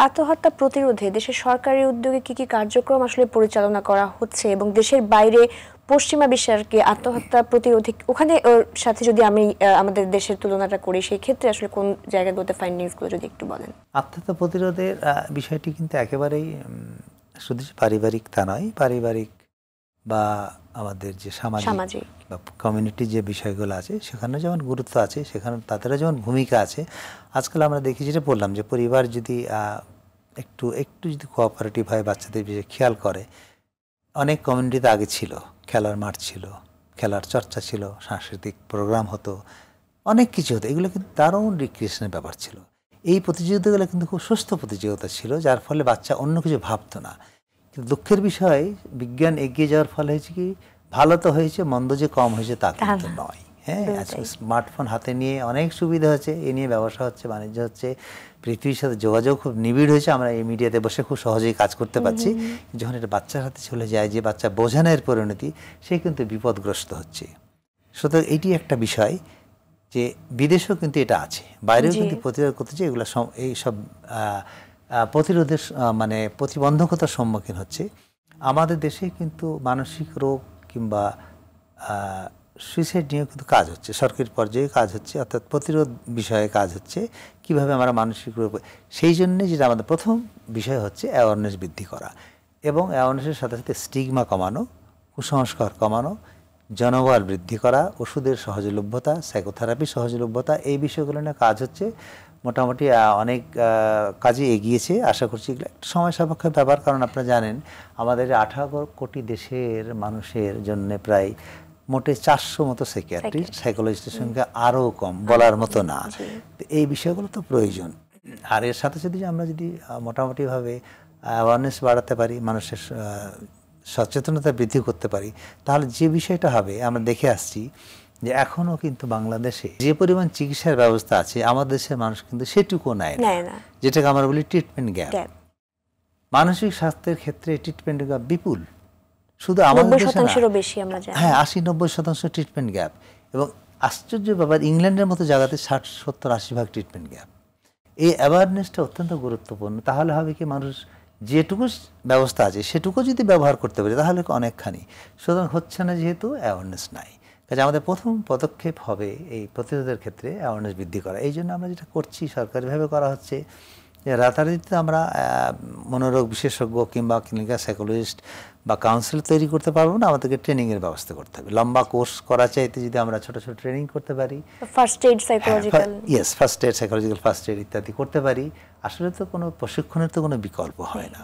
আত্মহত্যা প্রতিরোধে দেশের সরকারি উদ্যোগে কি কি কার্যক্রম আসলে পরিচালনা করা হচ্ছে এবং দেশের বাইরে পশ্চিমা বিশ্বের কি আত্মহত্যা প্রতিরোধে ওখানে ওর সাথে যদি আমি আমাদের দেশের তুলনাটা করি সেই ক্ষেত্রে আসলে কোন জায়গাগুলোতে ফাইন্ডিংসগুলো যদি একটু বলেন। আত্মহত্যা প্রতিরোধের বিষয়টি কিন্তু একেবারেই শুধু পারিবারিক তা নয়, পারিবারিক বা আমাদের যে সামাজিক বা কমিউনিটির যে বিষয়গুলো আছে সেখানে যেমন গুরুত্ব আছে, সেখানে তাদেরও যেমন ভূমিকা আছে। আজকাল আমরা দেখি, যেটা বললাম, যে পরিবার যদি একটু যদি কোঅপারেটিভ হয়, বাচ্চাদের বিষয়ে খেয়াল করে। অনেক কমিউনিটিতে আগে ছিল, খেলার মাঠ ছিল, খেলার চর্চা ছিল, সাংস্কৃতিক প্রোগ্রাম হতো, অনেক কিছু হতো, এগুলো কিন্তু দারুণ রিক্রিয়েশনের ব্যাপার ছিল। এই প্রতিযোগিতাগুলো কিন্তু খুব সুস্থ প্রতিযোগিতা ছিল, যার ফলে বাচ্চা অন্য কিছু ভাবতো না। কিন্তু দুঃখের বিষয়, বিজ্ঞান এগিয়ে যাওয়ার ফলে হয়েছে কি, ভালো তো হয়েছে, মন্দ যে কম হয়েছে তা কিন্তু নয়। হ্যাঁ, আজকে স্মার্টফোন হাতে নিয়ে অনেক সুবিধা হচ্ছে, এ নিয়ে ব্যবসা হচ্ছে, বাণিজ্য হচ্ছে, পৃথিবীর সাথে যোগাযোগ খুব নিবিড় হয়েছে। আমরা এই মিডিয়াতে বসে খুব সহজেই কাজ করতে পারছি। যখন এটা বাচ্চার হাতে চলে যায়, যে বাচ্চা বোঝানোর পরিণতি, সে কিন্তু বিপদগ্রস্ত হচ্ছে। সুতরাং এটি একটা বিষয় যে বিদেশেও কিন্তু এটা আছে, বাইরেও কিন্তু প্রতিরোধ করতেছে। এগুলো এই সব প্রতিরোধের মানে প্রতিবন্ধকতার সম্মুখীন হচ্ছে। আমাদের দেশে কিন্তু মানসিক রোগ কিংবা সুইসাইড নিয়ে কিন্তু কাজ হচ্ছে, সরকারি পর্যায়ে কাজ হচ্ছে, অর্থাৎ প্রতিরোধ বিষয়ে কাজ হচ্ছে, কিভাবে আমরা মানসিক রোগ। সেই জন্যে যেটা আমাদের প্রথম বিষয় হচ্ছে অ্যাওয়ারনেস বৃদ্ধি করা, এবং অ্যাওয়ারনেসের সাথে সাথে স্টিগমা কমানো, কুসংস্কার কমানো, জনবল বৃদ্ধি করা, ওষুধের সহজলভ্যতা, সাইকোথেরাপি সহজলভ্যতা, এই বিষয়গুলো নিয়ে কাজ হচ্ছে। মোটামুটি অনেক কাজে এগিয়েছে। আশা করছি এগুলো একটা সময় সাপেক্ষ ব্যাপার, কারণ আপনারা জানেন আমাদের 18 কোটি দেশের মানুষের জন্য প্রায় মোটে 400 মতো সাইকিয়াট্রিস্ট, সাইকোলজিস্টের সংখ্যা আরও কম, বলার মতো না। এই বিষয়গুলো তো প্রয়োজন। আর এর সাথে সাথে আমরা যদি মোটামুটিভাবে অ্যাওয়ারনেস বাড়াতে পারি, মানুষের সচেতনতা বৃদ্ধি করতে পারি, তাহলে যে বিষয়টা হবে, আমরা দেখে আসছি যে এখনও কিন্তু বাংলাদেশে যে পরিমাণ চিকিৎসার ব্যবস্থা আছে, আমাদের দেশের মানুষ কিন্তু সেটুকু নেয় না, যেটাকে আমরা বলি ট্রিটমেন্ট গ্যাপ। মানসিক স্বাস্থ্যের ক্ষেত্রে ট্রিটমেন্ট গ্যাপ বিপুল, শুধু আমাদের দেশে না, হ্যাঁ 80-90% ট্রিটমেন্ট গ্যাপ। এবং আশ্চর্য ব্যাপার, ইংল্যান্ডের মতো জায়গাতে 60-70-80% ট্রিটমেন্ট গ্যাপ। এই অ্যাওয়ারনেসটা অত্যন্ত গুরুত্বপূর্ণ। তাহলে হবে কি, মানুষ যেটুকু ব্যবস্থা আছে সেটুকু যদি ব্যবহার করতে পারি তাহলে অনেকখানি। সুতরাং হচ্ছে না যেহেতু অ্যাওয়ারনেস নাই, কাজে আমাদের প্রথম পদক্ষেপ হবে এই প্রতিরোধের ক্ষেত্রে অ্যাওয়ারনেস বৃদ্ধি করা। এই জন্য আমরা যেটা করছি, সরকারিভাবে করা হচ্ছে, যে রাতারাতিতে আমরা মনোরোগ বিশেষজ্ঞ কিংবা ক্লিনিক্যাল সাইকোলজিস্ট বা কাউন্সিলর তৈরি করতে পারবো না, আমাদেরকে ট্রেনিংয়ের ব্যবস্থা করতে হবে। লম্বা কোর্স করা চাইতে যদি আমরা ছোট ছোট ট্রেনিং করতে পারি, first aid psychological first aid ইত্যাদি করতে পারি, আসলে তো কোনো প্রশিক্ষণের তো কোনো বিকল্প হয় না।